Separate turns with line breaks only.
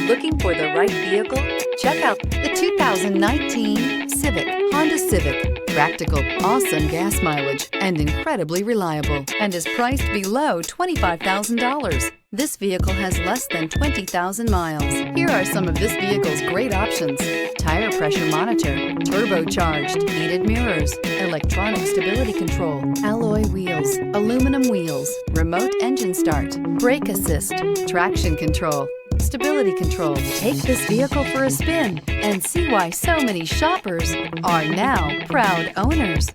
Looking for the right vehicle? Check out the 2019 Honda Civic. Practical, awesome gas mileage, and incredibly reliable, and is priced below $25,000. This vehicle has less than 20,000 miles. Here are some of this vehicle's great options: tire pressure monitor, turbocharged, heated mirrors, electronic stability control, alloy wheels, aluminum wheels, remote engine start, brake assist, traction control, stability control. Take this vehicle for a spin and see why so many shoppers are now proud owners.